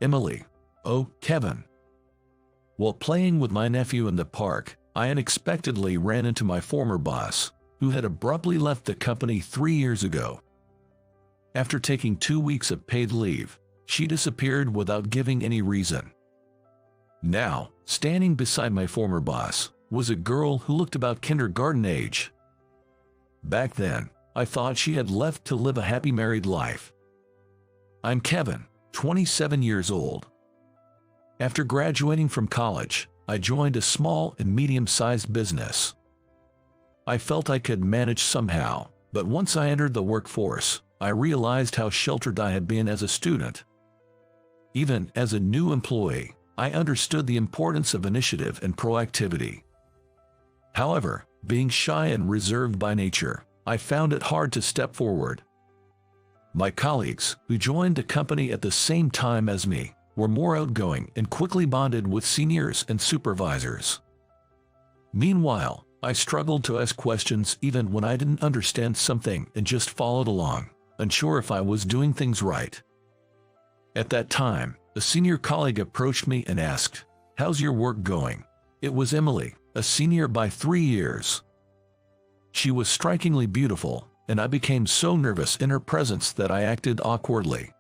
Emily. Oh, Kevin. While playing with my nephew in the park, I unexpectedly ran into my former boss, who had abruptly left the company 3 years ago. After taking 2 weeks of paid leave, she disappeared without giving any reason. Now, standing beside my former boss, was a girl who looked about kindergarten age. Back then, I thought she had left to live a happy married life. I'm Kevin, 27 years old. After graduating from college, I joined a small and medium-sized business. I felt I could manage somehow, but once I entered the workforce, I realized how sheltered I had been as a student. Even as a new employee, I understood the importance of initiative and proactivity. However, being shy and reserved by nature, I found it hard to step forward. My colleagues, who joined the company at the same time as me, were more outgoing and quickly bonded with seniors and supervisors. Meanwhile, I struggled to ask questions even when I didn't understand something and just followed along, unsure if I was doing things right. At that time, a senior colleague approached me and asked, "How's your work going?" It was Emily, a senior by 3 years. She was strikingly beautiful, and I became so nervous in her presence that I acted awkwardly.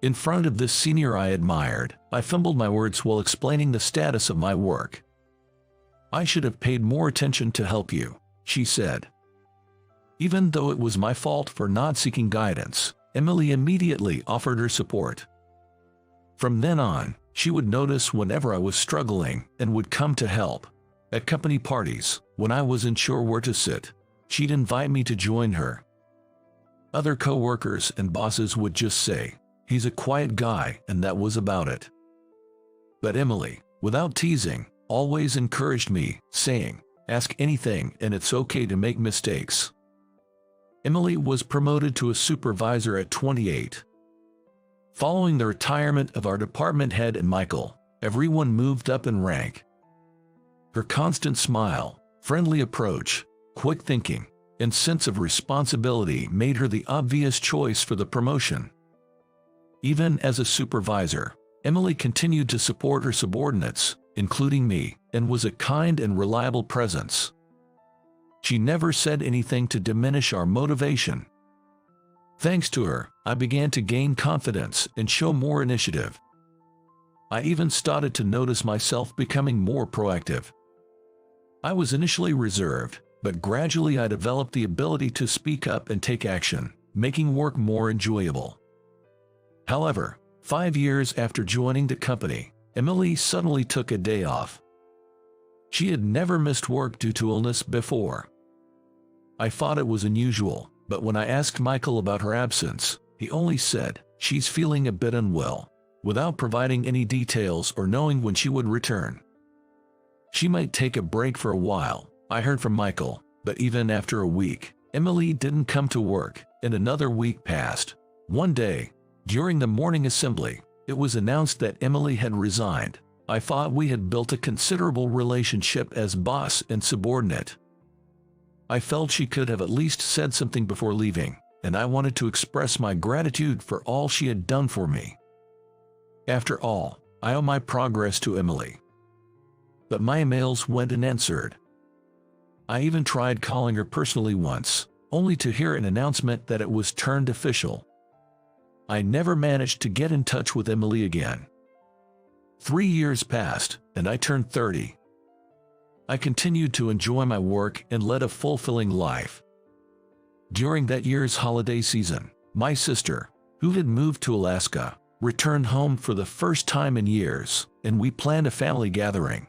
In front of this senior I admired, I fumbled my words while explaining the status of my work. "I should have paid more attention to help you," she said. Even though it was my fault for not seeking guidance, Emily immediately offered her support. From then on, she would notice whenever I was struggling and would come to help. At company parties, when I was unsure where to sit, she'd invite me to join her. Other co-workers and bosses would just say, "He's a quiet guy," and that was about it. But Emily, without teasing, always encouraged me, saying, "Ask anything and it's okay to make mistakes." Emily was promoted to a supervisor at 28. Following the retirement of our department head and Michael, everyone moved up in rank. Her constant smile, friendly approach, quick thinking, and sense of responsibility made her the obvious choice for the promotion. Even as a supervisor, Emily continued to support her subordinates, including me, and was a kind and reliable presence. She never said anything to diminish our motivation. Thanks to her, I began to gain confidence and show more initiative. I even started to notice myself becoming more proactive. I was initially reserved, but gradually I developed the ability to speak up and take action, making work more enjoyable. However, 5 years after joining the company, Emily suddenly took a day off. She had never missed work due to illness before. I thought it was unusual, but when I asked Michael about her absence, he only said, "She's feeling a bit unwell," without providing any details or knowing when she would return. She might take a break for a while, I heard from Michael, but even after a week, Emily didn't come to work, and another week passed. One day, during the morning assembly, it was announced that Emily had resigned. I thought we had built a considerable relationship as boss and subordinate. I felt she could have at least said something before leaving, and I wanted to express my gratitude for all she had done for me. After all, I owe my progress to Emily. But my emails went unanswered. I even tried calling her personally once, only to hear an announcement that it was turned official. I never managed to get in touch with Emily again. 3 years passed, and I turned 30. I continued to enjoy my work and led a fulfilling life. During that year's holiday season, my sister, who had moved to Alaska, returned home for the first time in years, and we planned a family gathering.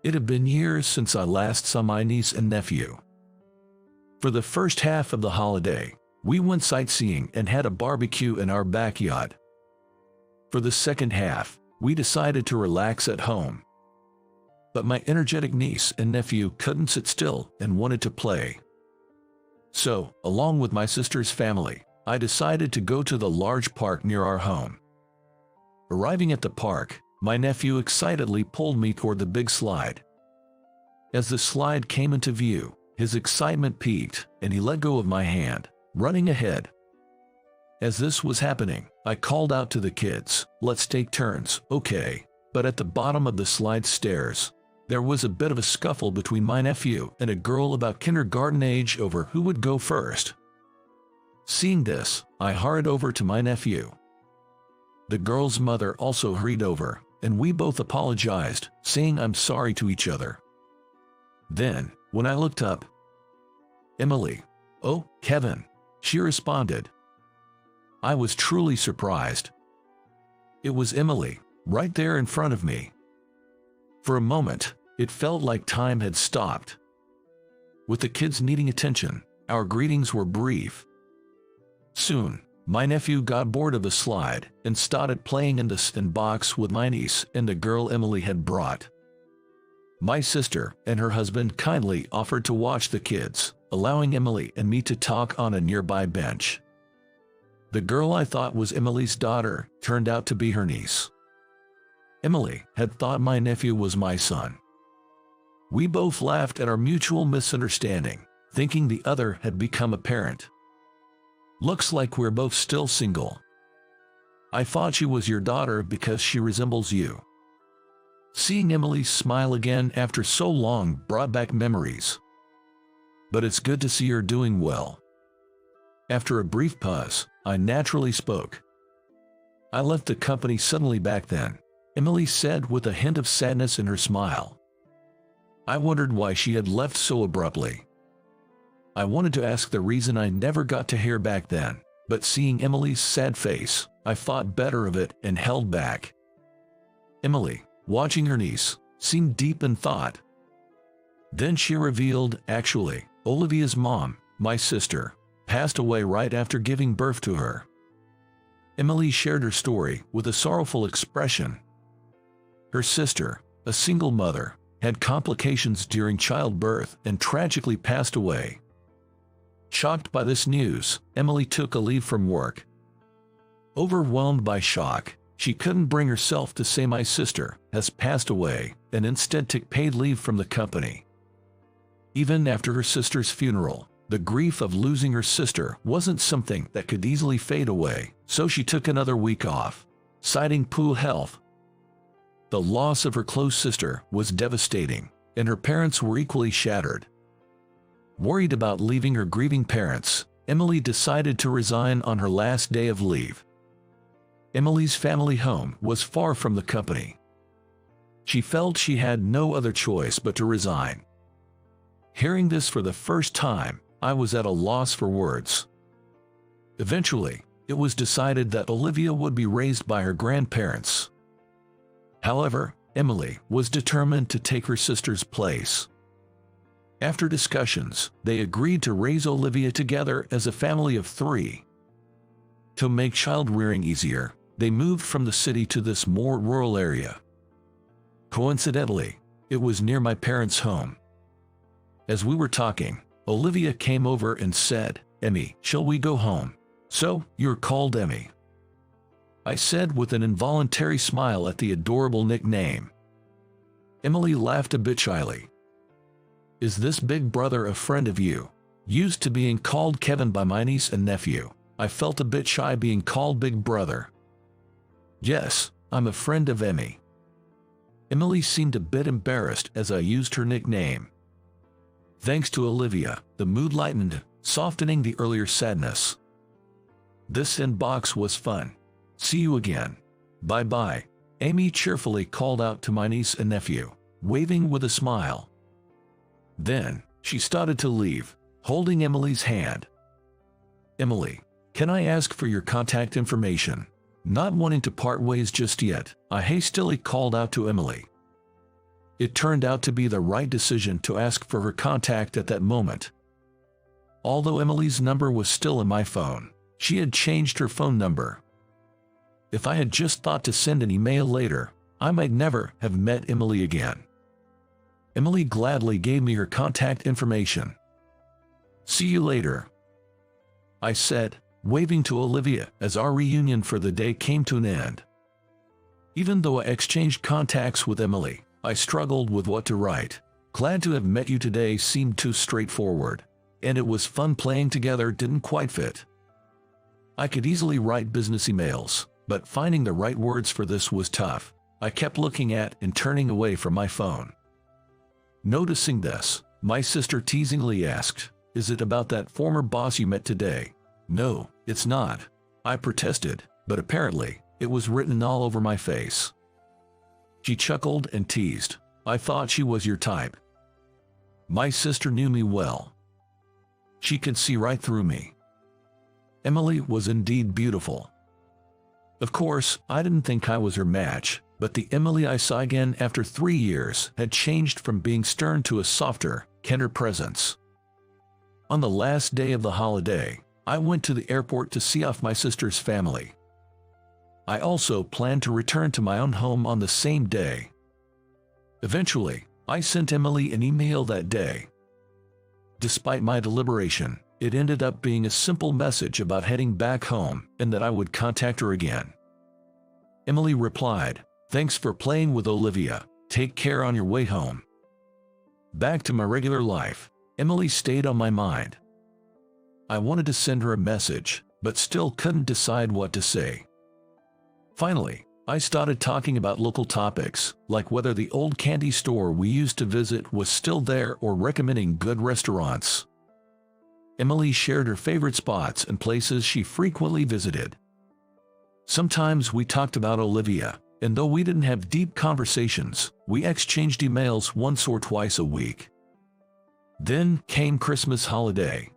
It had been years since I last saw my niece and nephew. For the first half of the holiday, we went sightseeing and had a barbecue in our backyard. For the second half, we decided to relax at home. But my energetic niece and nephew couldn't sit still and wanted to play. So, along with my sister's family, I decided to go to the large park near our home. Arriving at the park, my nephew excitedly pulled me toward the big slide. As the slide came into view, his excitement peaked, and he let go of my hand, running ahead. As this was happening, I called out to the kids, "Let's take turns, okay?" But at the bottom of the slide stairs, there was a bit of a scuffle between my nephew and a girl about kindergarten age over who would go first. Seeing this, I hurried over to my nephew. The girl's mother also hurried over, and we both apologized, saying I'm sorry to each other. Then, when I looked up, "Emily." "Oh, Kevin," she responded. I was truly surprised. It was Emily, right there in front of me. For a moment, it felt like time had stopped. With the kids needing attention, our greetings were brief. Soon, my nephew got bored of the slide and started playing in the sandbox with my niece and the girl Emily had brought. My sister and her husband kindly offered to watch the kids, allowing Emily and me to talk on a nearby bench. The girl I thought was Emily's daughter turned out to be her niece. Emily had thought my nephew was my son. We both laughed at our mutual misunderstanding, thinking the other had become a parent. "Looks like we're both still single. I thought she was your daughter because she resembles you." Seeing Emily smile again after so long brought back memories. "But it's good to see her doing well." After a brief pause, I naturally spoke. "I left the company suddenly back then," Emily said with a hint of sadness in her smile. I wondered why she had left so abruptly. I wanted to ask the reason I never got to hear back then, but seeing Emily's sad face, I thought better of it and held back. Emily, watching her niece, seemed deep in thought. Then she revealed, "Actually, Olivia's mom, my sister, passed away right after giving birth to her." Emily shared her story with a sorrowful expression. Her sister, a single mother, had complications during childbirth and tragically passed away. Shocked by this news, Emily took a leave from work. Overwhelmed by shock, she couldn't bring herself to say my sister has passed away and instead took paid leave from the company. Even after her sister's funeral, the grief of losing her sister wasn't something that could easily fade away, so she took another week off, citing poor health. The loss of her close sister was devastating, and her parents were equally shattered. Worried about leaving her grieving parents, Emily decided to resign on her last day of leave. Emily's family home was far from the company. She felt she had no other choice but to resign. Hearing this for the first time, I was at a loss for words. Eventually, it was decided that Olivia would be raised by her grandparents. However, Emily was determined to take her sister's place. After discussions, they agreed to raise Olivia together as a family of 3. To make child-rearing easier, they moved from the city to this more rural area. Coincidentally, it was near my parents' home. As we were talking, Olivia came over and said, "Emmy, shall we go home?" "So, you're called Emmy," I said with an involuntary smile at the adorable nickname. Emily laughed a bit shyly. "Is this big brother a friend of you?" Used to being called Kevin by my niece and nephew, I felt a bit shy being called big brother. "Yes, I'm a friend of Emmy." Emily seemed a bit embarrassed as I used her nickname. Thanks to Olivia, the mood lightened, softening the earlier sadness. "This inbox was fun. See you again. Bye-bye," Amy cheerfully called out to my niece and nephew, waving with a smile. Then, she started to leave, holding Emily's hand. "Emily, can I ask for your contact information?" Not wanting to part ways just yet, I hastily called out to Emily. It turned out to be the right decision to ask for her contact at that moment. Although Emily's number was still in my phone, she had changed her phone number. If I had just thought to send an email later, I might never have met Emily again. Emily gladly gave me her contact information. "See you later," I said, waving to Olivia as our reunion for the day came to an end. Even though I exchanged contacts with Emily, I struggled with what to write. "Glad to have met you today" seemed too straightforward, and "it was fun playing together" didn't quite fit. I could easily write business emails, but finding the right words for this was tough. I kept looking at and turning away from my phone. Noticing this, my sister teasingly asked, "Is it about that former boss you met today?" "No, it's not," I protested, but apparently, it was written all over my face. She chuckled and teased, "I thought she was your type." My sister knew me well. She could see right through me. Emily was indeed beautiful. Of course, I didn't think I was her match, but the Emily I saw again after 3 years had changed from being stern to a softer, kinder presence. On the last day of the holiday, I went to the airport to see off my sister's family. I also planned to return to my own home on the same day. Eventually, I sent Emily an email that day. Despite my deliberation, it ended up being a simple message about heading back home and that I would contact her again. Emily replied, "Thanks for playing with Olivia. Take care on your way home." Back to my regular life, Emily stayed on my mind. I wanted to send her a message, but still couldn't decide what to say. Finally, I started talking about local topics, like whether the old candy store we used to visit was still there or recommending good restaurants. Emily shared her favorite spots and places she frequently visited. Sometimes we talked about Olivia, and though we didn't have deep conversations, we exchanged emails once or twice a week. Then came Christmas holiday.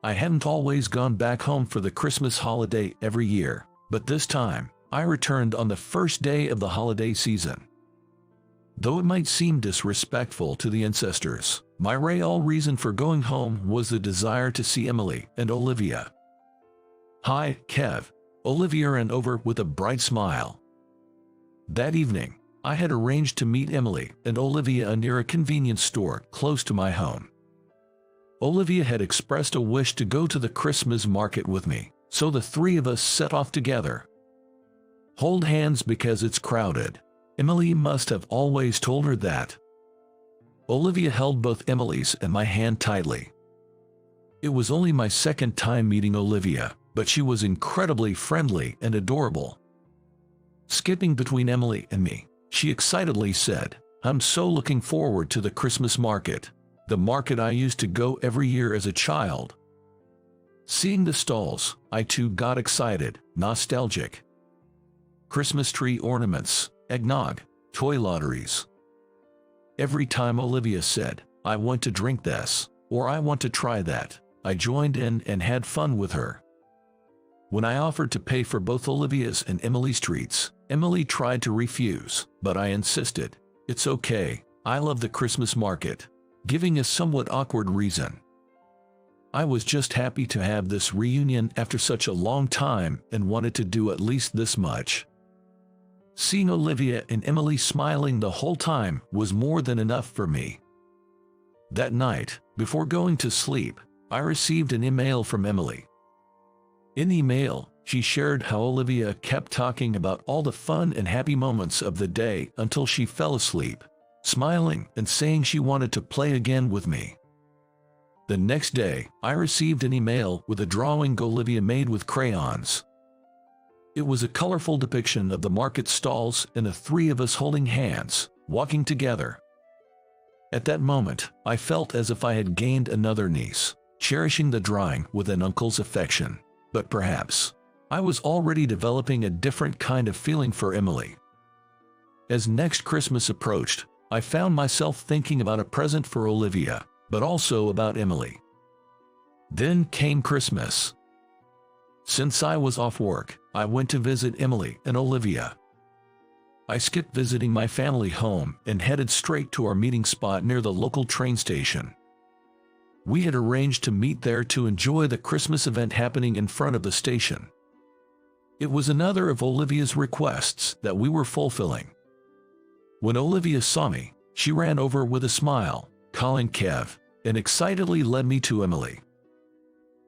I hadn't always gone back home for the Christmas holiday every year, but this time, I returned on the first day of the holiday season. Though it might seem disrespectful to the ancestors, my real reason for going home was the desire to see Emily and Olivia. "Hi, Kev," Olivia ran over with a bright smile. That evening, I had arranged to meet Emily and Olivia near a convenience store close to my home. Olivia had expressed a wish to go to the Christmas market with me, so the three of us set off together. "Hold hands because it's crowded." Emily must have always told her that. Olivia held both Emily's and my hand tightly. It was only my second time meeting Olivia, but she was incredibly friendly and adorable. Skipping between Emily and me, she excitedly said, "I'm so looking forward to the Christmas market, the market I used to go every year as a child." Seeing the stalls, I too got excited, nostalgic. Christmas tree ornaments, eggnog, toy lotteries. Every time Olivia said, "I want to drink this," or "I want to try that," I joined in and had fun with her. When I offered to pay for both Olivia's and Emily's treats, Emily tried to refuse, but I insisted. "It's okay, I love the Christmas market," giving a somewhat awkward reason. I was just happy to have this reunion after such a long time and wanted to do at least this much. Seeing Olivia and Emily smiling the whole time was more than enough for me. That night, before going to sleep, I received an email from Emily. In the email, she shared how Olivia kept talking about all the fun and happy moments of the day until she fell asleep, smiling and saying she wanted to play again with me. The next day, I received an email with a drawing Olivia made with crayons. It was a colorful depiction of the market stalls and the three of us holding hands, walking together. At that moment, I felt as if I had gained another niece, cherishing the drawing with an uncle's affection. But perhaps, I was already developing a different kind of feeling for Emily. As next Christmas approached, I found myself thinking about a present for Olivia, but also about Emily. Then came Christmas. Since I was off work, I went to visit Emily and Olivia. I skipped visiting my family home and headed straight to our meeting spot near the local train station. We had arranged to meet there to enjoy the Christmas event happening in front of the station. It was another of Olivia's requests that we were fulfilling. When Olivia saw me, she ran over with a smile, calling Kev, and excitedly led me to Emily.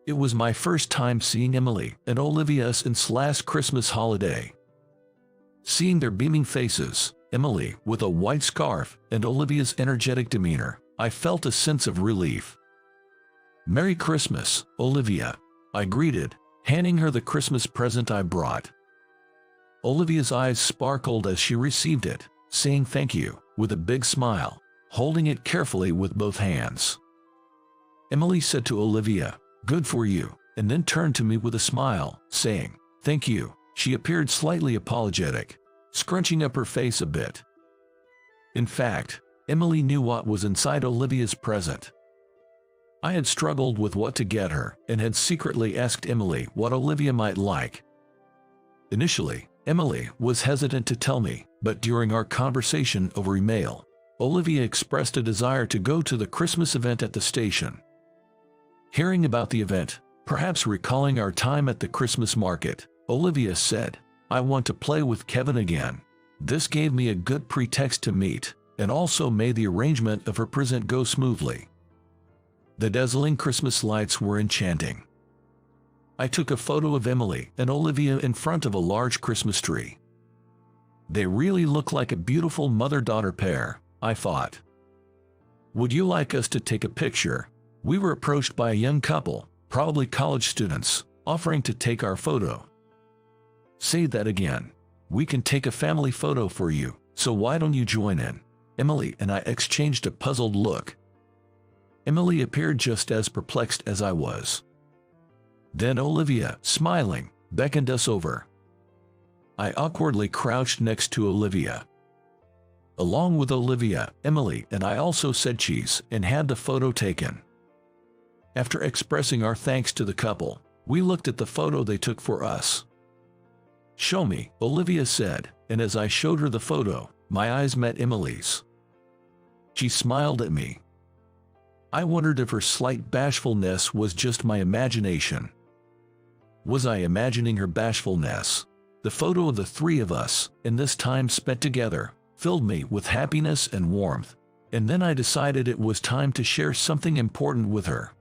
It was my first time seeing Emily and Olivia since last Christmas holiday. Seeing their beaming faces, Emily with a white scarf and Olivia's energetic demeanor, I felt a sense of relief. "Merry Christmas, Olivia," I greeted, handing her the Christmas present I brought. Olivia's eyes sparkled as she received it, saying thank you, with a big smile, holding it carefully with both hands. Emily said to Olivia, "Good for you," and then turned to me with a smile, saying, "Thank you." She appeared slightly apologetic, scrunching up her face a bit. In fact, Emily knew what was inside Olivia's present. I had struggled with what to get her and had secretly asked Emily what Olivia might like. Initially, Emily was hesitant to tell me, but during our conversation over email, Olivia expressed a desire to go to the Christmas event at the station. Hearing about the event, perhaps recalling our time at the Christmas market, Olivia said, "I want to play with Kevin again." This gave me a good pretext to meet, and also made the arrangement of her present go smoothly. The dazzling Christmas lights were enchanting. I took a photo of Emily and Olivia in front of a large Christmas tree. They really look like a beautiful mother-daughter pair, I thought. "Would you like us to take a picture?" We were approached by a young couple, probably college students, offering to take our photo. "Say that again." "We can take a family photo for you, so why don't you join in?" Emily and I exchanged a puzzled look. Emily appeared just as perplexed as I was. Then Olivia, smiling, beckoned us over. I awkwardly crouched next to Olivia. Along with Olivia, Emily and I also said cheese and had the photo taken. After expressing our thanks to the couple, we looked at the photo they took for us. "Show me," Olivia said, and as I showed her the photo, my eyes met Emily's. She smiled at me. I wondered if her slight bashfulness was just my imagination. Was I imagining her bashfulness? The photo of the three of us, in this time spent together, filled me with happiness and warmth, and then I decided it was time to share something important with her.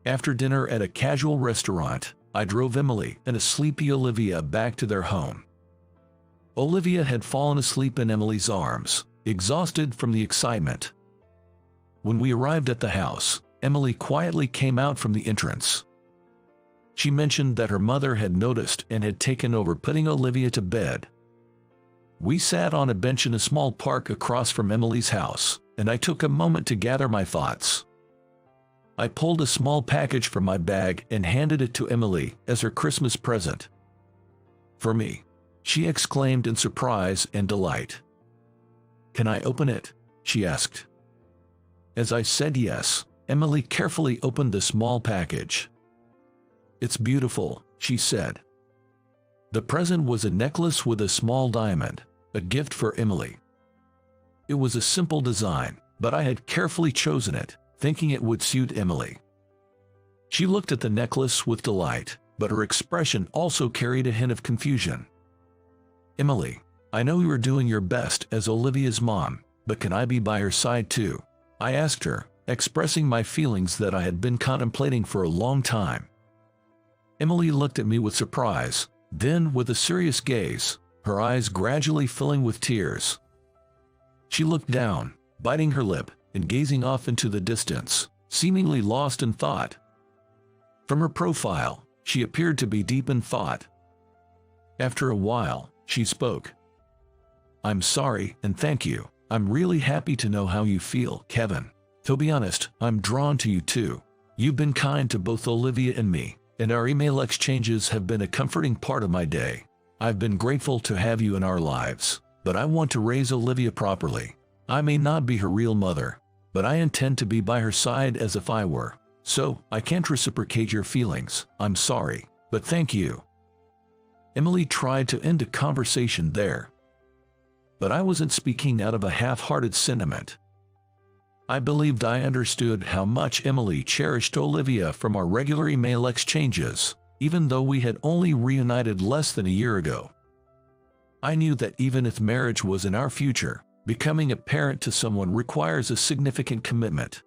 After dinner at a casual restaurant, I drove Emily and a sleepy Olivia back to their home. Olivia had fallen asleep in Emily's arms, exhausted from the excitement. When we arrived at the house, Emily quietly came out from the entrance. She mentioned that her mother had noticed and had taken over putting Olivia to bed. We sat on a bench in a small park across from Emily's house, and I took a moment to gather my thoughts. I pulled a small package from my bag and handed it to Emily as her Christmas present. "For me," she exclaimed in surprise and delight. "Can I open it?" she asked. As I said yes, Emily carefully opened the small package. "It's beautiful," she said. The present was a necklace with a small diamond, a gift for Emily. It was a simple design, but I had carefully chosen it, thinking it would suit Emily. She looked at the necklace with delight, but her expression also carried a hint of confusion. "Emily, I know you are doing your best as Olivia's mom, but can I be by her side too?" I asked her, expressing my feelings that I had been contemplating for a long time. Emily looked at me with surprise, then with a serious gaze, her eyes gradually filling with tears. She looked down, biting her lip, and gazing off into the distance, seemingly lost in thought. From her profile, she appeared to be deep in thought. After a while, she spoke. "I'm sorry and thank you. I'm really happy to know how you feel, Kevin. To be honest, I'm drawn to you too. You've been kind to both Olivia and me, and our email exchanges have been a comforting part of my day. I've been grateful to have you in our lives, but I want to raise Olivia properly. I may not be her real mother, but I intend to be by her side as if I were. So, I can't reciprocate your feelings. I'm sorry, but thank you." Emily tried to end the conversation there. But I wasn't speaking out of a half-hearted sentiment. I believed I understood how much Emily cherished Olivia from our regular email exchanges, even though we had only reunited less than a year ago. I knew that even if marriage was in our future, becoming a parent to someone requires a significant commitment.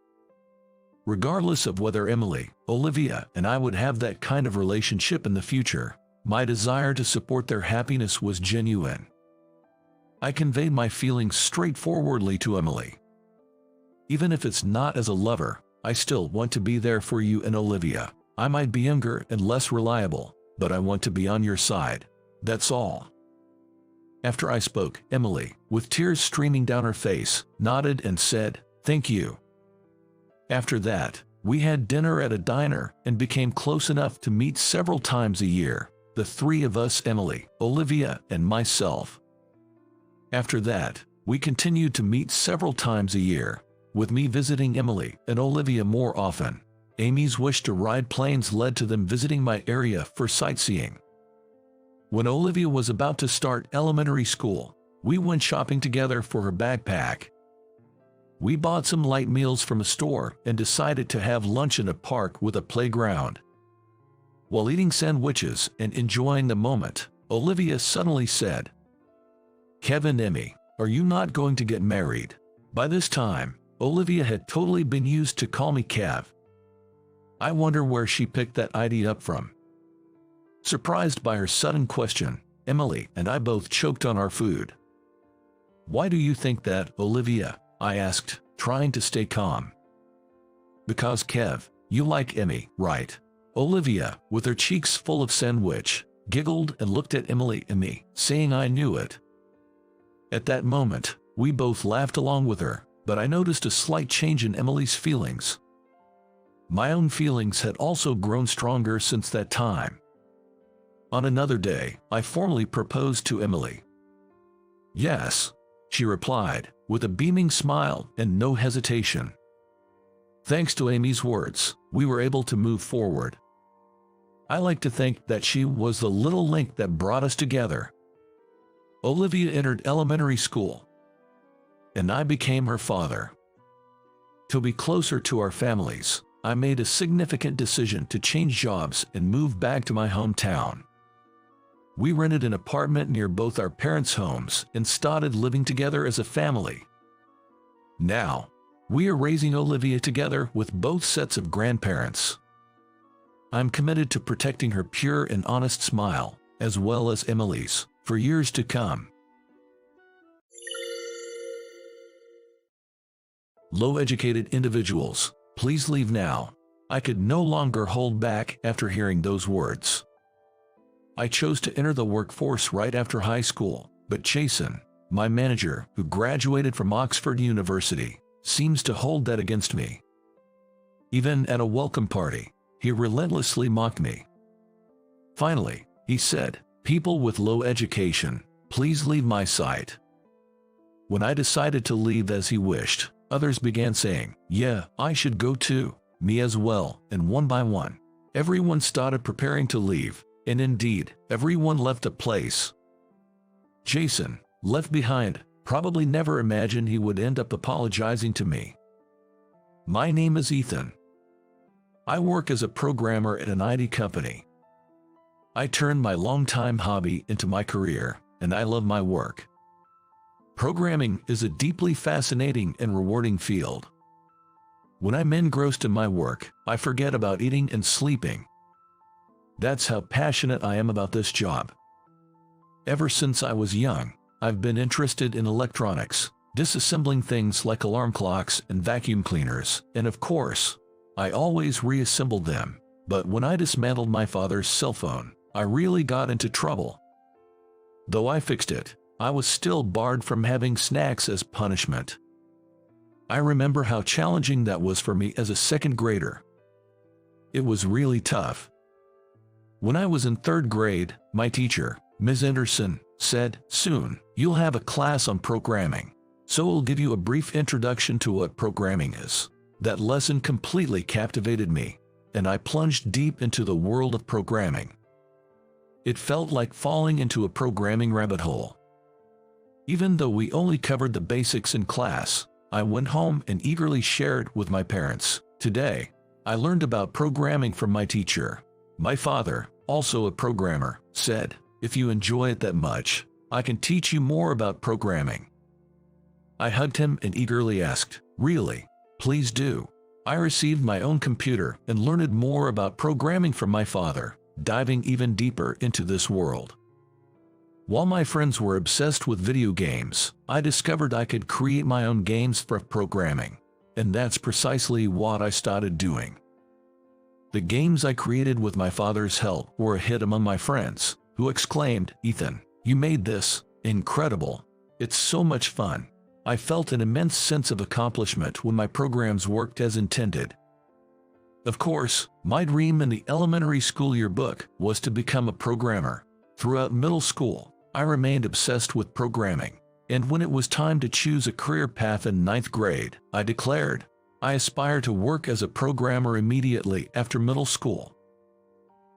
Regardless of whether Emily, Olivia, and I would have that kind of relationship in the future, my desire to support their happiness was genuine. I conveyed my feelings straightforwardly to Emily. "Even if it's not as a lover, I still want to be there for you and Olivia. I might be younger and less reliable, but I want to be on your side. That's all." After I spoke, Emily, with tears streaming down her face, nodded and said, "Thank you." After that, we had dinner at a diner and became close enough to meet several times a year, the three of us, Emily, Olivia, and myself. After that, we continued to meet several times a year, with me visiting Emily and Olivia more often. Amy's wish to ride planes led to them visiting my area for sightseeing. When Olivia was about to start elementary school, we went shopping together for her backpack. We bought some light meals from a store and decided to have lunch in a park with a playground. While eating sandwiches and enjoying the moment, Olivia suddenly said, "Kevin, Emmy, are you not going to get married?" By this time, Olivia had totally been used to call me Kev. I wonder where she picked that idea up from. Surprised by her sudden question, Emily and I both choked on our food. "Why do you think that, Olivia?" I asked, trying to stay calm. "Because Kev, you like Emmy, right?" Olivia, with her cheeks full of sandwich, giggled and looked at Emily and me, saying I knew it. At that moment, we both laughed along with her, but I noticed a slight change in Emily's feelings. My own feelings had also grown stronger since that time. On another day, I formally proposed to Emily. "Yes," she replied, with a beaming smile and no hesitation. Thanks to Amy's words, we were able to move forward. I like to think that she was the little link that brought us together. Olivia entered elementary school, and I became her father. To be closer to our families, I made a significant decision to change jobs and move back to my hometown. We rented an apartment near both our parents' homes and started living together as a family. Now, we are raising Olivia together with both sets of grandparents. I'm committed to protecting her pure and honest smile, as well as Emily's, for years to come. Low-educated individuals, please leave now. I could no longer hold back after hearing those words. I chose to enter the workforce right after high school, but Jason, my manager, who graduated from Oxford University, seems to hold that against me. Even at a welcome party, he relentlessly mocked me. Finally, he said, "People with low education, please leave my site." When I decided to leave as he wished, others began saying, "Yeah, I should go too, me as well," and one by one, everyone started preparing to leave. And indeed, everyone left the place. Jason, left behind, probably never imagined he would end up apologizing to me. My name is Ethan. I work as a programmer at an IT company. I turned my longtime hobby into my career, and I love my work. Programming is a deeply fascinating and rewarding field. When I'm engrossed in my work, I forget about eating and sleeping. That's how passionate I am about this job. Ever since I was young, I've been interested in electronics, disassembling things like alarm clocks and vacuum cleaners, and of course, I always reassembled them. But when I dismantled my father's cell phone, I really got into trouble. Though I fixed it, I was still barred from having snacks as punishment. I remember how challenging that was for me as a second grader. It was really tough. When I was in third grade, my teacher, Ms. Anderson, said, "Soon, you'll have a class on programming, so we'll give you a brief introduction to what programming is." That lesson completely captivated me, and I plunged deep into the world of programming. It felt like falling into a programming rabbit hole. Even though we only covered the basics in class, I went home and eagerly shared with my parents. Today, I learned about programming from my teacher. My father, also a programmer, said, "If you enjoy it that much, I can teach you more about programming." I hugged him and eagerly asked, "Really? Please do." I received my own computer and learned more about programming from my father, diving even deeper into this world. While my friends were obsessed with video games, I discovered I could create my own games for programming, and that's precisely what I started doing. The games I created with my father's help were a hit among my friends, who exclaimed, "Ethan, you made this incredible. It's so much fun." I felt an immense sense of accomplishment when my programs worked as intended. Of course, my dream in the elementary school yearbook was to become a programmer. Throughout middle school, I remained obsessed with programming, and when it was time to choose a career path in 9th grade, I declared, I aspire to work as a programmer immediately after middle school.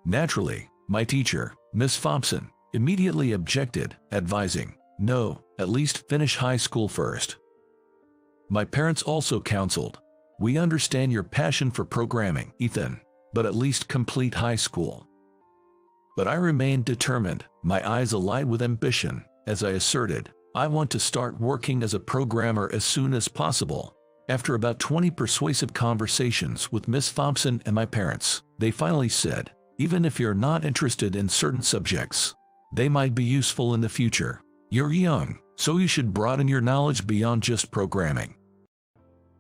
Naturally, my teacher, Miss Thompson, immediately objected, advising, "No, at least finish high school first." My parents also counseled, "We understand your passion for programming, Ethan, but at least complete high school." But I remained determined, my eyes alight with ambition, as I asserted, "I want to start working as a programmer as soon as possible." After about 20 persuasive conversations with Miss Thompson and my parents, they finally said, "Even if you're not interested in certain subjects, they might be useful in the future. You're young, so you should broaden your knowledge beyond just programming."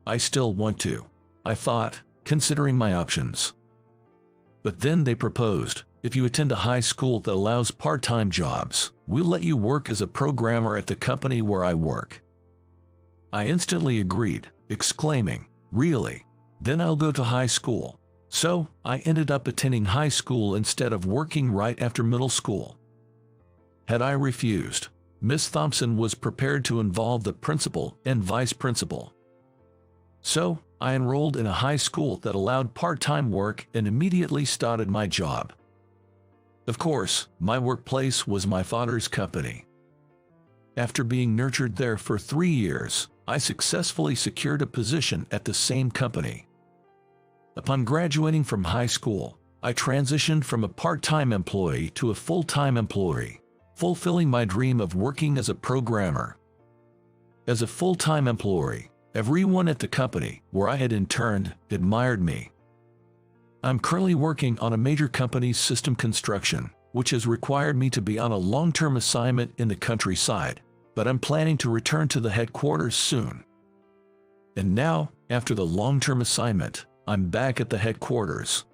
I still want to, I thought, considering my options. But then they proposed, "If you attend a high school that allows part-time jobs, we'll let you work as a programmer at the company where I work." I instantly agreed, exclaiming, "Really? Then I'll go to high school." So, I ended up attending high school instead of working right after middle school. Had I refused, Miss Thompson was prepared to involve the principal and vice principal. So, I enrolled in a high school that allowed part-time work and immediately started my job. Of course, my workplace was my father's company. After being nurtured there for 3 years, I successfully secured a position at the same company. Upon graduating from high school, I transitioned from a part-time employee to a full-time employee, fulfilling my dream of working as a programmer. As a full-time employee, everyone at the company where I had interned admired me. I'm currently working on a major company's system construction, which has required me to be on a long-term assignment in the countryside, but I'm planning to return to the headquarters soon. And now, after the long-term assignment, I'm back at the headquarters.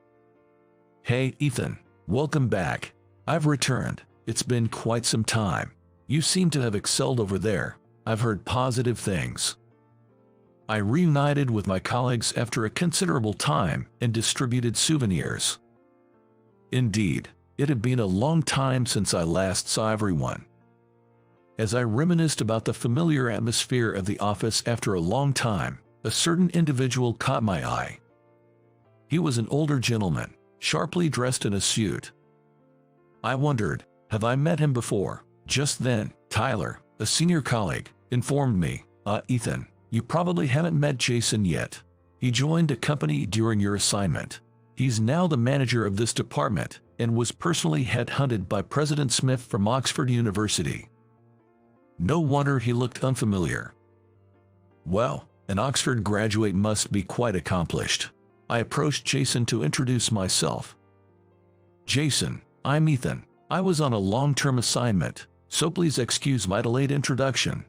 "Hey, Ethan, welcome back. I've returned. It's been quite some time. You seem to have excelled over there. I've heard positive things." I reunited with my colleagues after a considerable time and distributed souvenirs. Indeed, it had been a long time since I last saw everyone. As I reminisced about the familiar atmosphere of the office after a long time, a certain individual caught my eye. He was an older gentleman, sharply dressed in a suit. I wondered, have I met him before? Just then, Tyler, a senior colleague, informed me, "Ethan, you probably haven't met Jason yet. He joined a company during your assignment. He's now the manager of this department and was personally headhunted by President Smith from Oxford University." No wonder he looked unfamiliar. Well, an Oxford graduate must be quite accomplished. I approached Jason to introduce myself. "Jason, I'm Ethan. I was on a long-term assignment, so please excuse my delayed introduction."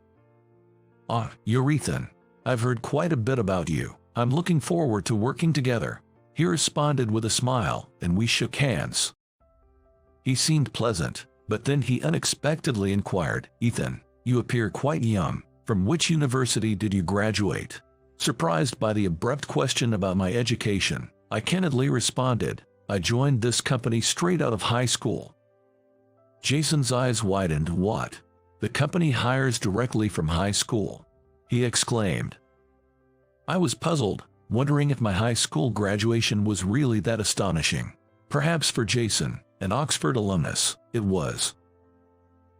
You're Ethan. I've heard quite a bit about you. I'm looking forward to working together." He responded with a smile, and we shook hands. He seemed pleasant, but then he unexpectedly inquired, "Ethan, you appear quite young. From which university did you graduate?" Surprised by the abrupt question about my education, I candidly responded, "I joined this company straight out of high school." Jason's eyes widened. "What? The company hires directly from high school?" he exclaimed. I was puzzled, wondering if my high school graduation was really that astonishing. Perhaps for Jason, an Oxford alumnus, it was.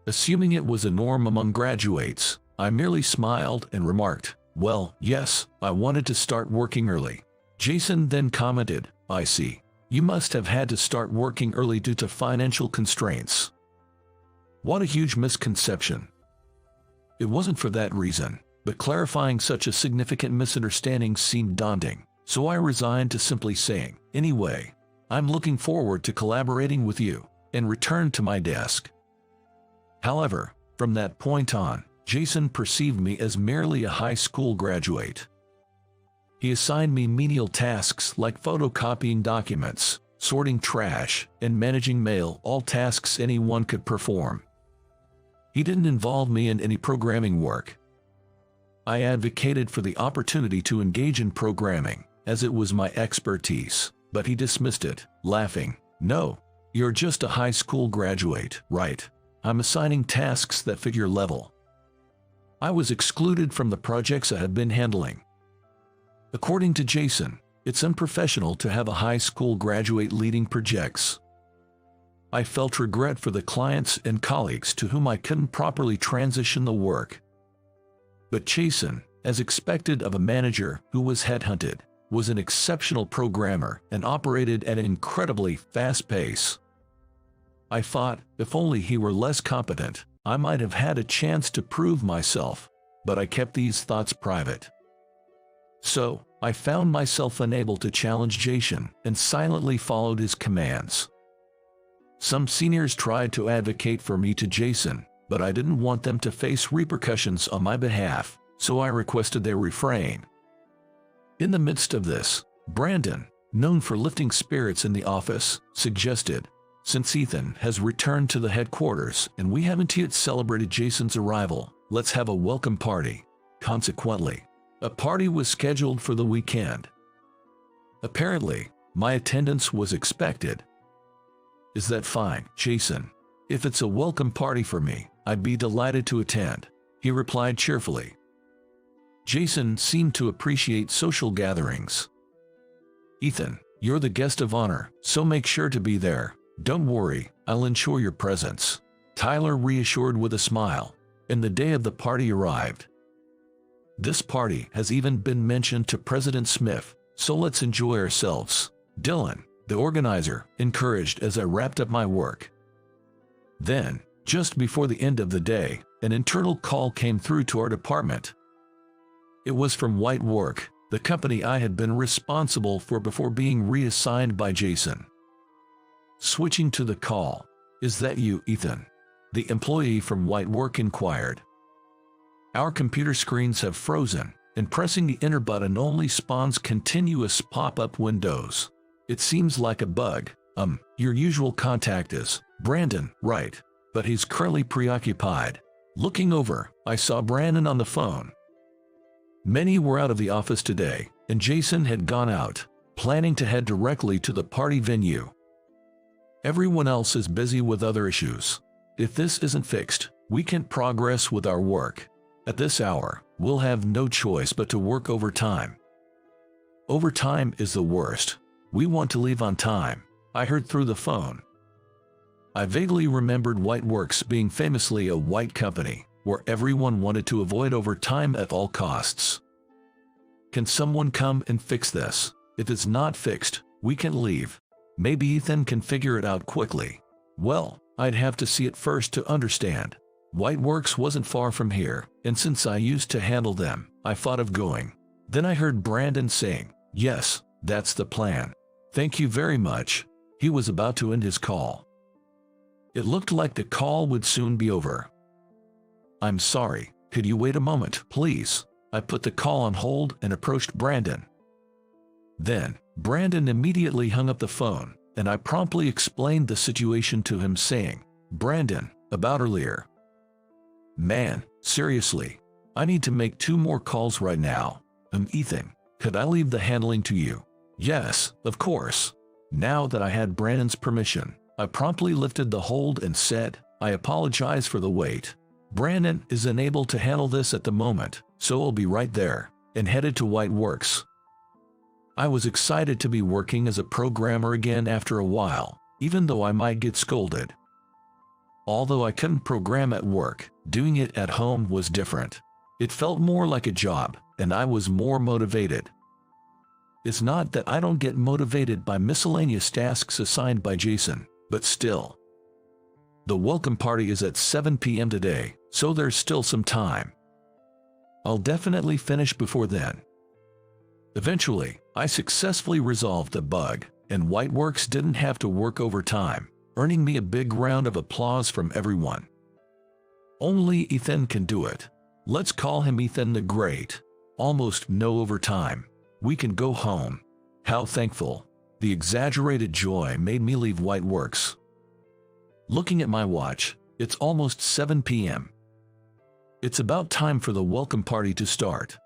Assuming it was a norm among graduates, I merely smiled and remarked, "Well, yes, I wanted to start working early." Jason then commented, "I see. You must have had to start working early due to financial constraints." What a huge misconception. It wasn't for that reason, but clarifying such a significant misunderstanding seemed daunting, so I resigned to simply saying, "Anyway, I'm looking forward to collaborating with you," and returned to my desk. However, from that point on, Jason perceived me as merely a high school graduate. He assigned me menial tasks like photocopying documents, sorting trash, and managing mail, all tasks anyone could perform. He didn't involve me in any programming work. I advocated for the opportunity to engage in programming, as it was my expertise, but he dismissed it, laughing. "No, you're just a high school graduate, right? I'm assigning tasks that fit your level." I was excluded from the projects I had been handling. According to Jason, it's unprofessional to have a high school graduate leading projects. I felt regret for the clients and colleagues to whom I couldn't properly transition the work. But Jason, as expected of a manager who was headhunted, was an exceptional programmer and operated at an incredibly fast pace. I thought, if only he were less competent, I might have had a chance to prove myself, but I kept these thoughts private. So, I found myself unable to challenge Jason and silently followed his commands. Some seniors tried to advocate for me to Jason, but I didn't want them to face repercussions on my behalf, so I requested they refrain. In the midst of this, Brandon, known for lifting spirits in the office, suggested, "Since Ethan has returned to the headquarters and we haven't yet celebrated Jason's arrival, let's have a welcome party." Consequently, a party was scheduled for the weekend. Apparently, my attendance was expected. "Is that fine, Jason? If it's a welcome party for me, I'd be delighted to attend," he replied cheerfully. Jason seemed to appreciate social gatherings. "Ethan, you're the guest of honor, so make sure to be there. Don't worry, I'll ensure your presence," Tyler reassured with a smile, and the day of the party arrived. "This party has even been mentioned to President Smith, so let's enjoy ourselves," Dylan, the organizer, encouraged as I wrapped up my work. Then, just before the end of the day, an internal call came through to our department. It was from White Work, the company I had been responsible for before being reassigned by Jason. Switching to the call, "Is that you, Ethan?" the employee from White Work inquired. "Our computer screens have frozen, and pressing the enter button only spawns continuous pop-up windows. It seems like a bug. Your usual contact is Brandon, right? But he's currently preoccupied." Looking over, I saw Brandon on the phone. Many were out of the office today, and Jason had gone out, planning to head directly to the party venue. Everyone else is busy with other issues. If this isn't fixed, we can't progress with our work. At this hour, we'll have no choice but to work overtime. Overtime is the worst. We want to leave on time, I heard through the phone. I vaguely remembered White Works being famously a white company, where everyone wanted to avoid overtime at all costs. "Can someone come and fix this? If it's not fixed, we can leave. Maybe Ethan can figure it out quickly." Well, I'd have to see it first to understand. White Works wasn't far from here, and since I used to handle them, I thought of going. Then I heard Brandon saying, "Yes, that's the plan. Thank you very much." He was about to end his call. It looked like the call would soon be over. "I'm sorry, could you wait a moment, please?" I put the call on hold and approached Brandon. Then, Brandon immediately hung up the phone, and I promptly explained the situation to him, saying, "Brandon, about earlier. Man, seriously, I need to make 2 more calls right now. Ethan, could I leave the handling to you?" "Yes, of course." Now that I had Brandon's permission, I promptly lifted the hold and said, "I apologize for the wait. Brandon is unable to handle this at the moment, so I'll be right there," and headed to White Works. I was excited to be working as a programmer again after a while, even though I might get scolded. Although I couldn't program at work, doing it at home was different. It felt more like a job, and I was more motivated. It's not that I don't get motivated by miscellaneous tasks assigned by Jason, but still. The welcome party is at 7 p.m. today, so there's still some time. I'll definitely finish before then. Eventually, I successfully resolved the bug, and White Works didn't have to work overtime, earning me a big round of applause from everyone. Only Ethan can do it. Let's call him Ethan the Great. Almost no overtime. We can go home. How thankful. The exaggerated joy made me leave White Works. Looking at my watch, it's almost 7 p.m. It's about time for the welcome party to start.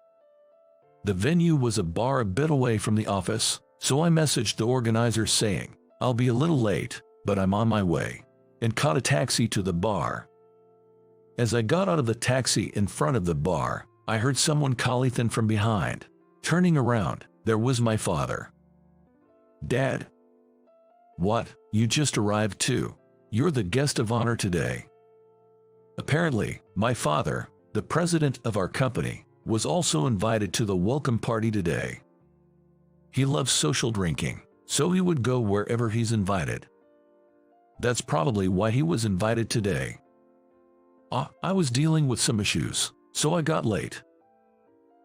The venue was a bar a bit away from the office, so I messaged the organizer saying, "I'll be a little late, but I'm on my way," and caught a taxi to the bar. As I got out of the taxi in front of the bar, I heard someone call Ethan from behind. Turning around, there was my father. "Dad." "What, you just arrived too? You're the guest of honor today." Apparently, my father, the president of our company, was also invited to the welcome party today. He loves social drinking, so he would go wherever he's invited. That's probably why he was invited today. I was dealing with some issues, so I got late."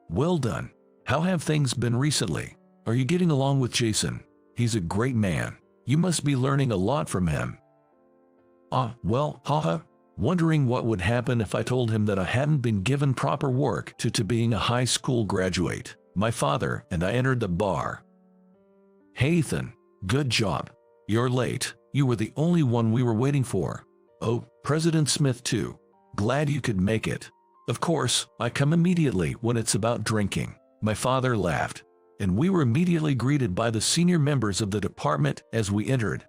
"Well done. How have things been recently? Are you getting along with Jason? He's a great man. You must be learning a lot from him." Well, haha. Wondering what would happen if I told him that I hadn't been given proper work to being a high school graduate. My father and I entered the bar. "Hey Ethan, good job. You're late. You were the only one we were waiting for." "Oh, President Smith too. Glad you could make it." "Of course, I come immediately when it's about drinking." My father laughed, and we were immediately greeted by the senior members of the department as we entered.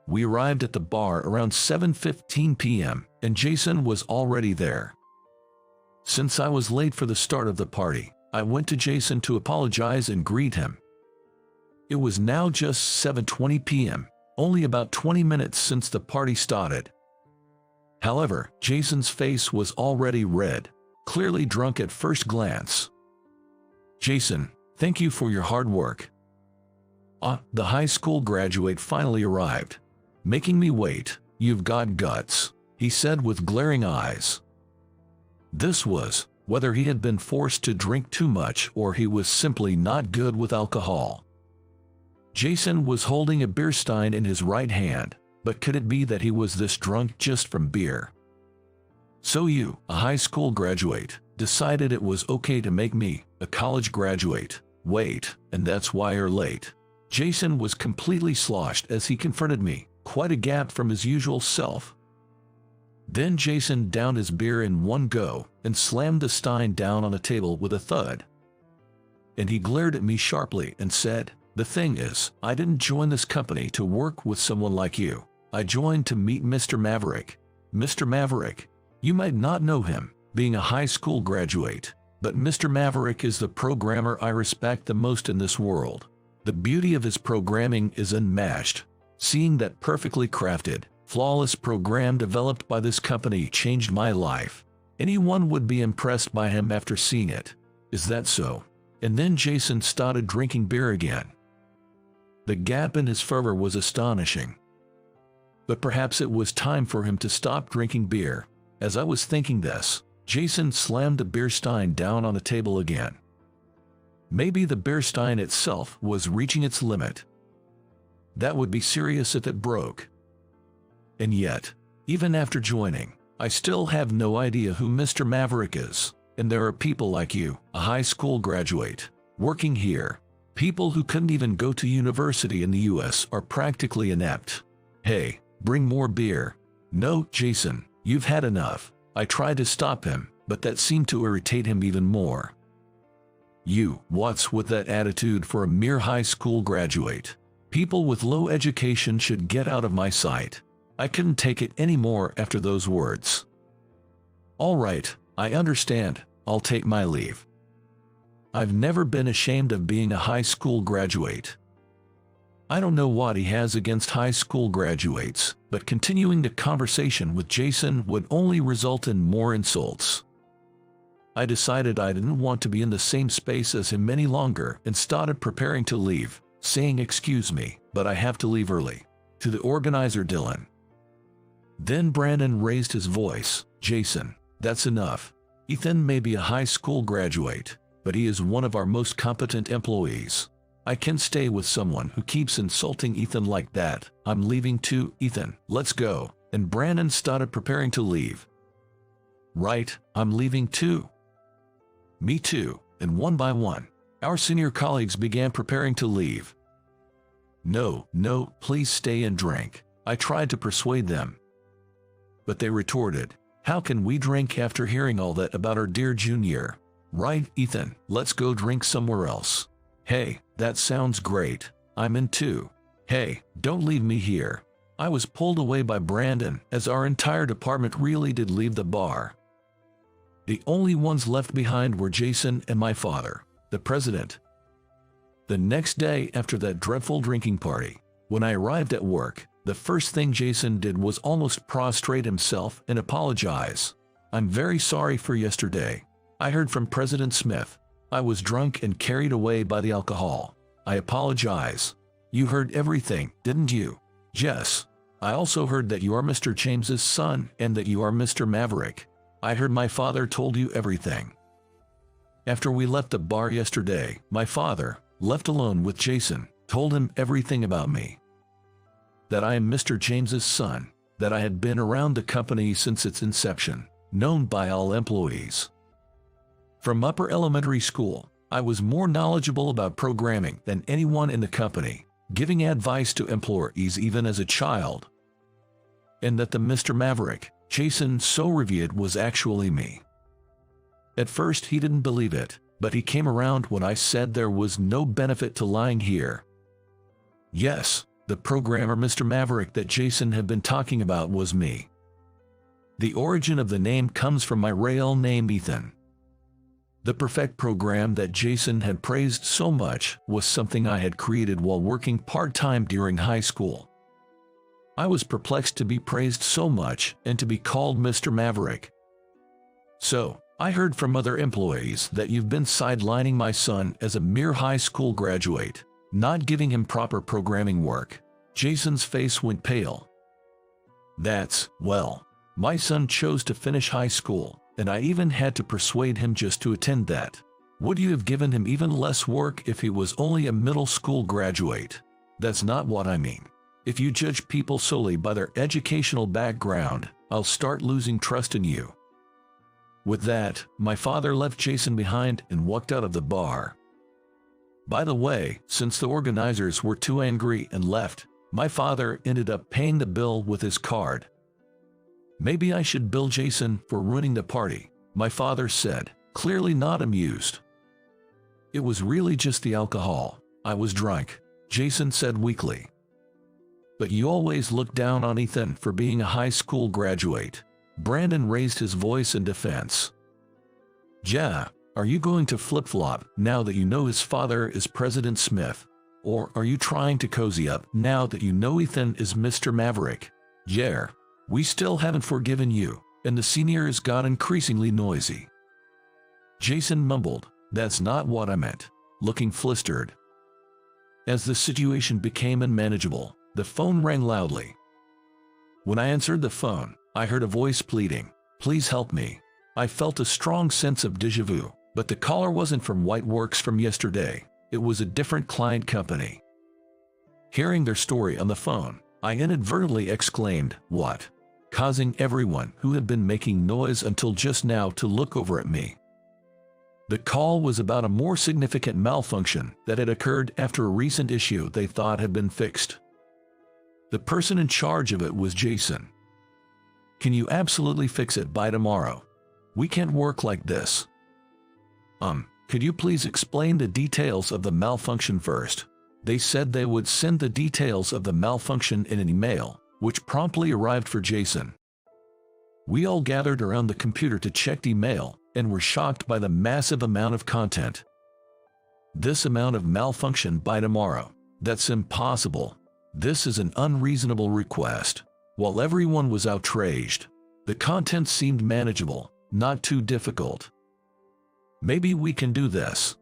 We arrived at the bar around 7:15 p.m., and Jason was already there. Since I was late for the start of the party, I went to Jason to apologize and greet him. It was now just 7:20 p.m., only about 20 minutes since the party started. However, Jason's face was already red, clearly drunk at first glance. "Jason, thank you for your hard work." The high school graduate finally arrived. "Making me wait, you've got guts," he said with glaring eyes. This was, whether he had been forced to drink too much or he was simply not good with alcohol. Jason was holding a beer stein in his right hand, but could it be that he was this drunk just from beer? "So you, a high school graduate, decided it was okay to make me, a college graduate, wait, and that's why you're late." Jason was completely sloshed as he confronted me, quite a gap from his usual self. Then Jason downed his beer in one go and slammed the stein down on the table with a thud. And he glared at me sharply and said, "The thing is, I didn't join this company to work with someone like you. I joined to meet Mr. Maverick." Mr. Maverick, you might not know him, being a high school graduate, but Mr. Maverick is the programmer I respect the most in this world. The beauty of his programming is unmatched. Seeing that perfectly crafted, flawless program developed by this company changed my life. Anyone would be impressed by him after seeing it. Is that so? And then Jason started drinking beer again. The gap in his fervor was astonishing. But perhaps it was time for him to stop drinking beer. As I was thinking this, Jason slammed the beer stein down on the table again. Maybe the beer stein itself was reaching its limit. That would be serious if it broke. And yet, even after joining, I still have no idea who Mr. Maverick is. And there are people like you, a high school graduate, working here. People who couldn't even go to university in the US are practically inept. "Hey, bring more beer." "No, Jason, you've had enough." I tried to stop him, but that seemed to irritate him even more. What's with that attitude for a mere high school graduate? People with low education should get out of my sight. I couldn't take it anymore after those words. "All right, I understand. I'll take my leave." I've never been ashamed of being a high school graduate. I don't know what he has against high school graduates, but continuing the conversation with Jason would only result in more insults. I decided I didn't want to be in the same space as him any longer and started preparing to leave, saying, "Excuse me, but I have to leave early." To the organizer Dylan. Then Brandon raised his voice, "Jason, that's enough. Ethan may be a high school graduate, but he is one of our most competent employees. I can't stay with someone who keeps insulting Ethan like that. I'm leaving too. Ethan, let's go." And Brandon started preparing to leave. "Right, I'm leaving too." "Me too." And one by one, Our senior colleagues began preparing to leave. No, no, please stay and drink. I tried to persuade them. But they retorted, how can we drink after hearing all that about our dear junior? Right, Ethan, let's go drink somewhere else. Hey, that sounds great. I'm in too. Hey, don't leave me here. I was pulled away by Brandon as our entire department really did leave the bar. The only ones left behind were Jason and my father, the president. The next day after that dreadful drinking party, when I arrived at work, the first thing Jason did was almost prostrate himself and apologize. I'm very sorry for yesterday. I heard from President Smith. I was drunk and carried away by the alcohol. I apologize. You heard everything, didn't you? Yes. I also heard that you are Mr. James's son and that you are Mr. Maverick. I heard my father told you everything. After we left the bar yesterday, my father, left alone with Jason, told him everything about me. That I am Mr. James's son, that I had been around the company since its inception, known by all employees. From upper elementary school, I was more knowledgeable about programming than anyone in the company, giving advice to employees even as a child. And that the Mr. Maverick, Jason so revered, was actually me. At first he didn't believe it, but he came around when I said there was no benefit to lying here. Yes, the programmer Mr. Maverick that Jason had been talking about was me. The origin of the name comes from my real name, Ethan. The perfect program that Jason had praised so much was something I had created while working part-time during high school. I was perplexed to be praised so much and to be called Mr. Maverick. So, I heard from other employees that you've been sidelining my son as a mere high school graduate, not giving him proper programming work. Jason's face went pale. Well, my son chose to finish high school, and I even had to persuade him just to attend that. Would you have given him even less work if he was only a middle school graduate? That's not what I mean. If you judge people solely by their educational background, I'll start losing trust in you. With that, my father left Jason behind and walked out of the bar. By the way, since the organizers were too angry and left, my father ended up paying the bill with his card. Maybe I should bill Jason for ruining the party, my father said, clearly not amused. It was really just the alcohol. I was drunk, Jason said weakly. But you always look down on Ethan for being a high school graduate. Brandon raised his voice in defense. Yeah, are you going to flip-flop now that you know his father is President Smith? Or are you trying to cozy up now that you know Ethan is Mr. Maverick? Yeah. We still haven't forgiven you, and the seniors got increasingly noisy. Jason mumbled, that's not what I meant, looking flustered. As the situation became unmanageable, the phone rang loudly. When I answered the phone, I heard a voice pleading, please help me. I felt a strong sense of déjà vu, but the caller wasn't from Whiteworks from yesterday. It was a different client company. Hearing their story on the phone, I inadvertently exclaimed, what? Causing everyone who had been making noise until just now to look over at me. The call was about a more significant malfunction that had occurred after a recent issue they thought had been fixed. The person in charge of it was Jason. Can you absolutely fix it by tomorrow? We can't work like this. Could you please explain the details of the malfunction first? They said they would send the details of the malfunction in an email, which promptly arrived for Jason. We all gathered around the computer to check the email and were shocked by the massive amount of content. This amount of malfunction by tomorrow, that's impossible. This is an unreasonable request. While everyone was outraged, the content seemed manageable, not too difficult. Maybe we can do this.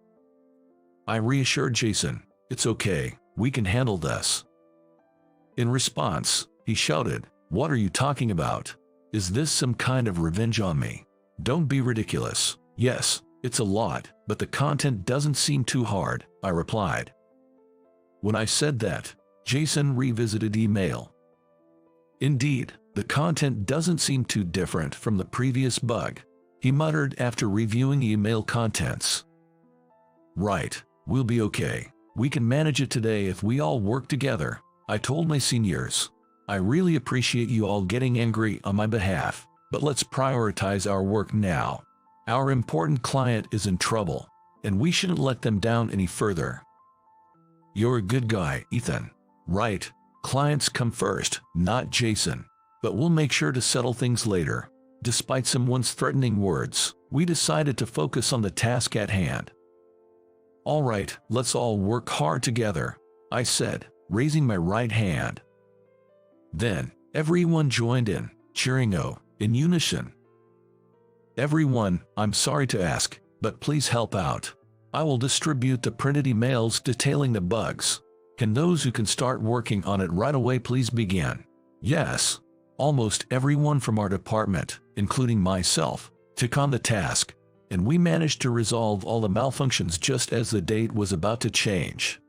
I reassured Jason, it's okay, we can handle this. In response, he shouted, what are you talking about? Is this some kind of revenge on me? Don't be ridiculous. Yes, it's a lot, but the content doesn't seem too hard, I replied. When I said that, Jason revisited email. Indeed, the content doesn't seem too different from the previous bug, he muttered after reviewing email contents. Right, We'll be okay. We can manage it today if we all work together, I told my seniors. I really appreciate you all getting angry on my behalf, but let's prioritize our work now. Our important client is in trouble, and we shouldn't let them down any further. You're a good guy, Ethan. Right, clients come first, not Jason. But we'll make sure to settle things later. Despite someone's threatening words, we decided to focus on the task at hand. All right, let's all work hard together, I said, raising my right hand. Then, everyone joined in, cheering in unison. Everyone, I'm sorry to ask, but please help out. I will distribute the printed emails detailing the bugs. Can those who can start working on it right away please begin? Yes. Almost everyone from our department, including myself, took on the task, and we managed to resolve all the malfunctions just as the date was about to change.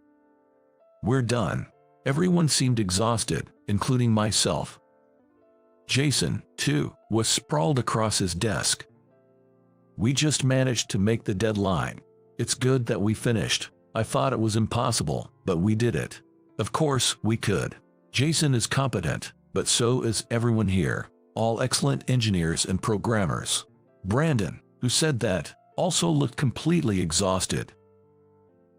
We're done. Everyone seemed exhausted, including myself. Jason, too, was sprawled across his desk. We just managed to make the deadline. It's good that we finished. I thought it was impossible, but we did it. Of course, we could. Jason is competent, but so is everyone here, all excellent engineers and programmers. Brandon, who said that, also looked completely exhausted.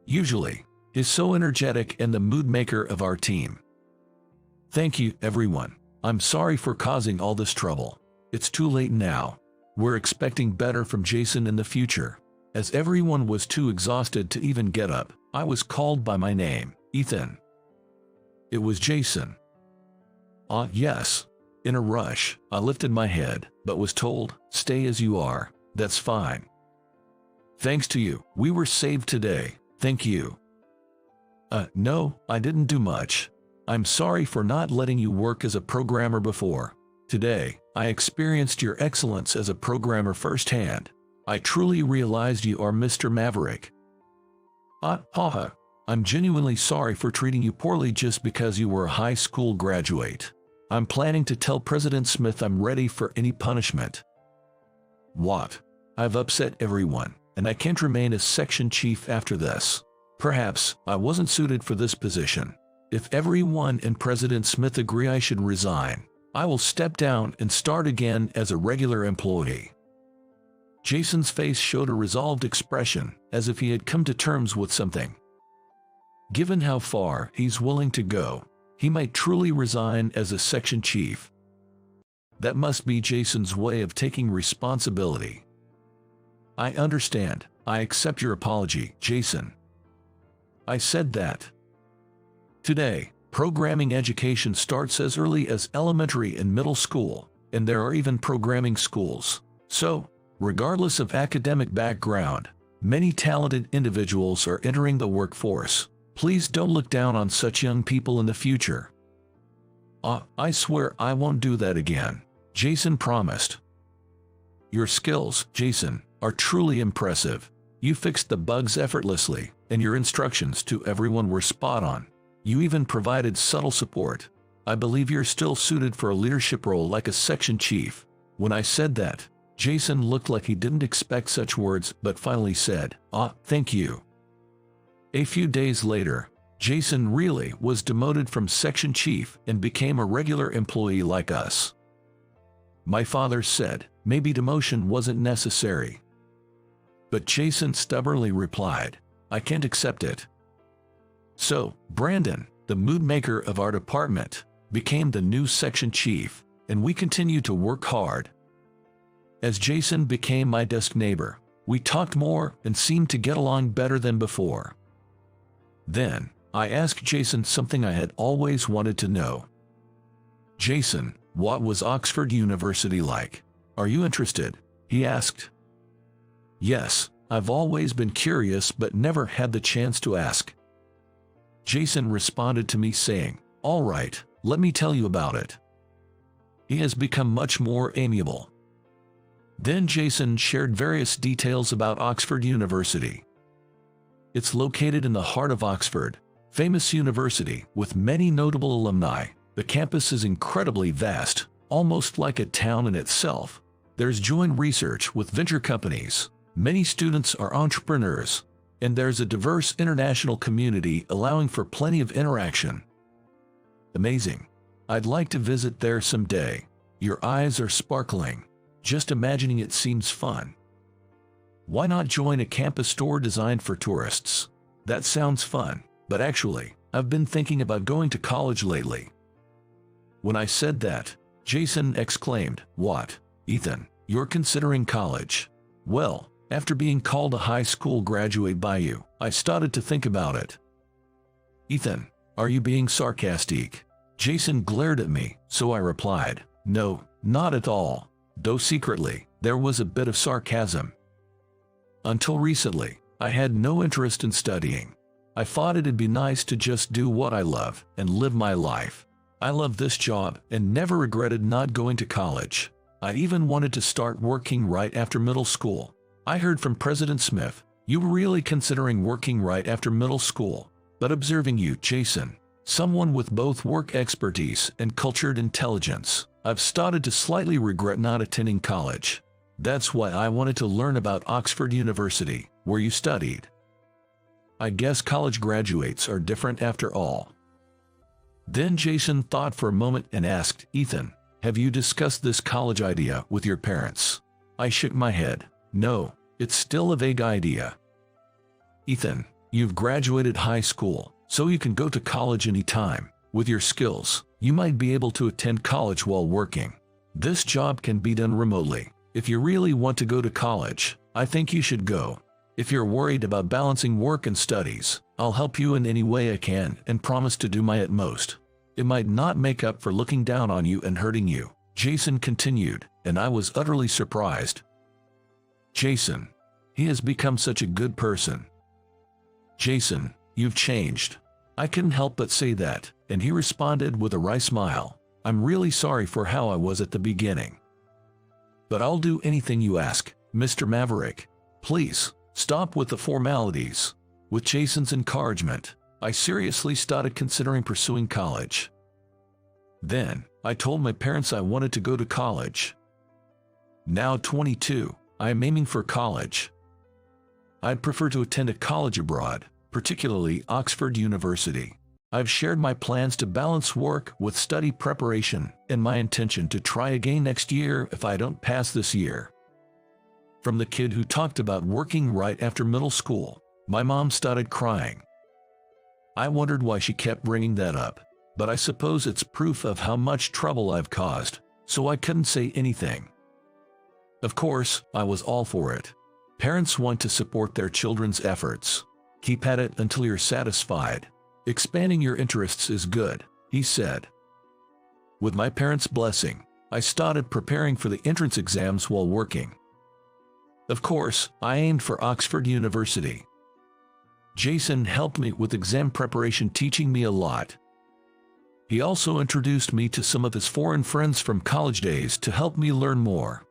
Usually, he's so energetic and the mood maker of our team. Thank you, everyone. I'm sorry for causing all this trouble. It's too late now. We're expecting better from Jason in the future. As everyone was too exhausted to even get up, I was called by my name, Ethan. It was Jason. Yes. In a rush, I lifted my head, but was told, stay as you are, that's fine. Thanks to you, we were saved today, thank you. No, I didn't do much. I'm sorry for not letting you work as a programmer before. Today, I experienced your excellence as a programmer firsthand. I truly realized you are Mr. Maverick. I'm genuinely sorry for treating you poorly just because you were a high school graduate. I'm planning to tell President Smith I'm ready for any punishment. What? I've upset everyone, and I can't remain as section chief after this. Perhaps I wasn't suited for this position. If everyone and President Smith agree I should resign, I will step down and start again as a regular employee. Jason's face showed a resolved expression, as if he had come to terms with something. Given how far he's willing to go, he might truly resign as a section chief. That must be Jason's way of taking responsibility. I understand. I accept your apology, Jason. I said that. Today, programming education starts as early as elementary and middle school, and there are even programming schools. So, regardless of academic background, many talented individuals are entering the workforce. Please don't look down on such young people in the future. I swear I won't do that again, Jason promised. Your skills, Jason, are truly impressive. You fixed the bugs effortlessly, and your instructions to everyone were spot on. You even provided subtle support. I believe you're still suited for a leadership role like a section chief. When I said that, Jason looked like he didn't expect such words but finally said, thank you. A few days later, Jason really was demoted from section chief and became a regular employee like us. My father said maybe demotion wasn't necessary. But Jason stubbornly replied, I can't accept it. So, Brandon, the mood maker of our department, became the new section chief, and we continued to work hard. As Jason became my desk neighbor, we talked more and seemed to get along better than before. Then, I asked Jason something I had always wanted to know. Jason, what was Oxford University like? Are you interested? He asked. Yes, I've always been curious but never had the chance to ask. Jason responded to me saying, all right, let me tell you about it. He has become much more amiable. Then Jason shared various details about Oxford University. It's located in the heart of Oxford, famous university with many notable alumni. The campus is incredibly vast, almost like a town in itself. There's joint research with venture companies. Many students are entrepreneurs. And there's a diverse international community allowing for plenty of interaction. Amazing. I'd like to visit there someday. Your eyes are sparkling. Just imagining it seems fun. Why not join a campus store designed for tourists? That sounds fun, but actually, I've been thinking about going to college lately. When I said that, Jason exclaimed, "What, Ethan, you're considering college?" Well, after being called a high school graduate by you, I started to think about it. Ethan, are you being sarcastic? Jason glared at me, so I replied, "No, not at all." Though secretly, there was a bit of sarcasm. Until recently, I had no interest in studying. I thought it'd be nice to just do what I love and live my life. I love this job and never regretted not going to college. I even wanted to start working right after middle school. I heard from President Smith, "You were really considering working right after middle school." But observing you, Jason, someone with both work expertise and cultured intelligence, I've started to slightly regret not attending college. That's why I wanted to learn about Oxford University, where you studied. I guess college graduates are different after all. Then Jason thought for a moment and asked, "Ethan, have you discussed this college idea with your parents?" I shook my head. "No, it's still a vague idea." "Ethan, you've graduated high school, so you can go to college anytime. With your skills, you might be able to attend college while working. This job can be done remotely. If you really want to go to college, I think you should go. If you're worried about balancing work and studies, I'll help you in any way I can and promise to do my utmost. It might not make up for looking down on you and hurting you," Jason continued, and I was utterly surprised. Jason, he has become such a good person. "Jason, you've changed." I couldn't help but say that, and he responded with a wry smile, "I'm really sorry for how I was at the beginning. But I'll do anything you ask, Mr. Maverick. Please, stop with the formalities." With Jason's encouragement, I seriously started considering pursuing college. Then, I told my parents I wanted to go to college. Now 22, I am aiming for college. I'd prefer to attend a college abroad, particularly Oxford University. I've shared my plans to balance work with study preparation and my intention to try again next year if I don't pass this year. From the kid who talked about working right after middle school, my mom started crying. I wondered why she kept bringing that up, but I suppose it's proof of how much trouble I've caused, so I couldn't say anything. Of course, I was all for it. Parents want to support their children's efforts. Keep at it until you're satisfied. Expanding your interests is good, he said. With my parents' blessing, I started preparing for the entrance exams while working. Of course, I aimed for Oxford University. Jason helped me with exam preparation, teaching me a lot. He also introduced me to some of his foreign friends from college days to help me learn more.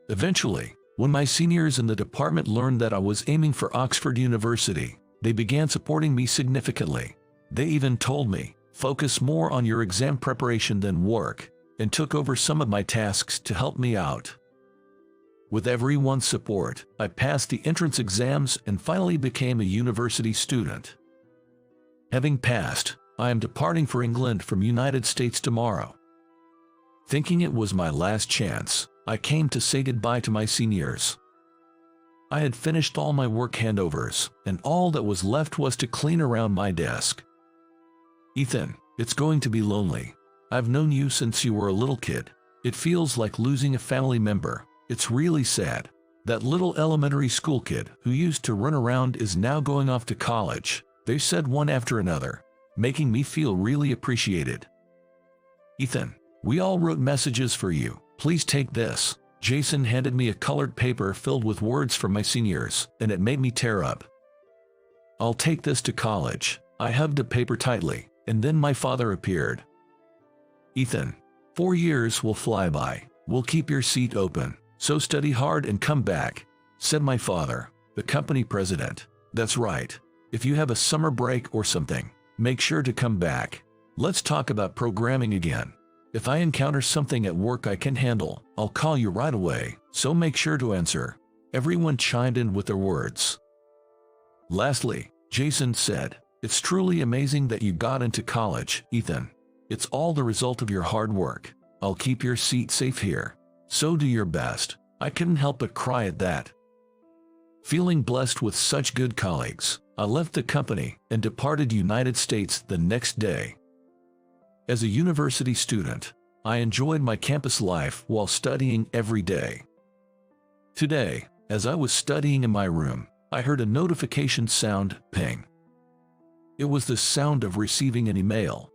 Eventually, when my seniors in the department learned that I was aiming for Oxford University, they began supporting me significantly. They even told me, "Focus more on your exam preparation than work," and took over some of my tasks to help me out. With everyone's support, I passed the entrance exams and finally became a university student. Having passed, I am departing for England from United States tomorrow. Thinking it was my last chance, I came to say goodbye to my seniors. I had finished all my work handovers, and all that was left was to clean around my desk. "Ethan, it's going to be lonely. I've known you since you were a little kid. It feels like losing a family member. It's really sad. That little elementary school kid who used to run around is now going off to college," they said one after another, making me feel really appreciated. "Ethan, we all wrote messages for you. Please take this." Jason handed me a colored paper filled with words from my seniors, and it made me tear up. "I'll take this to college." I hugged the paper tightly, and then my father appeared. "Ethan, 4 years will fly by. We'll keep your seat open, so study hard and come back," said my father, the company president. "That's right. If you have a summer break or something, make sure to come back. Let's talk about programming again. If I encounter something at work I can handle, I'll call you right away, so make sure to answer." Everyone chimed in with their words. Lastly, Jason said, "It's truly amazing that you got into college, Ethan. It's all the result of your hard work. I'll keep your seat safe here. So do your best." I couldn't help but cry at that. Feeling blessed with such good colleagues, I left the company and departed United States the next day. As a university student, I enjoyed my campus life while studying every day. Today, as I was studying in my room, I heard a notification sound ping. It was the sound of receiving an email.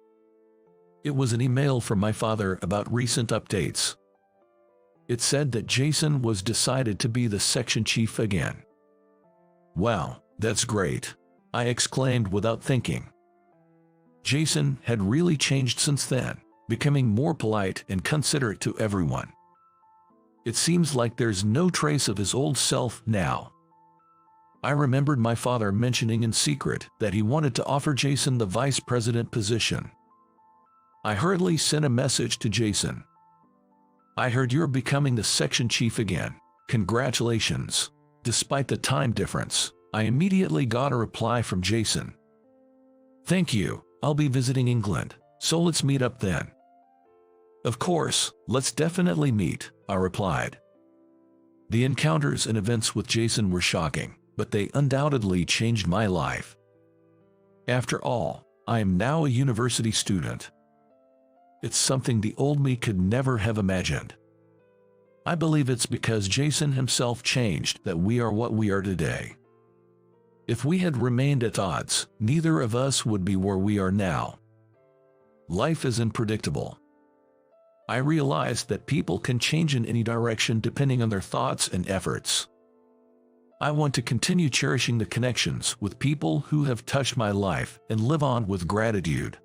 It was an email from my father about recent updates. It said that Jason was decided to be the section chief again. "Wow, that's great," I exclaimed without thinking. Jason had really changed since then, becoming more polite and considerate to everyone. It seems like there's no trace of his old self now. I remembered my father mentioning in secret that he wanted to offer Jason the vice president position. I hurriedly sent a message to Jason. "I heard you're becoming the section chief again. Congratulations." Despite the time difference, I immediately got a reply from Jason. "Thank you, I'll be visiting England, so let's meet up then." "Of course, let's definitely meet," I replied. The encounters and events with Jason were shocking, but they undoubtedly changed my life. After all, I am now a university student. It's something the old me could never have imagined. I believe it's because Jason himself changed that we are what we are today. If we had remained at odds, neither of us would be where we are now. Life is unpredictable. I realize that people can change in any direction depending on their thoughts and efforts. I want to continue cherishing the connections with people who have touched my life and live on with gratitude.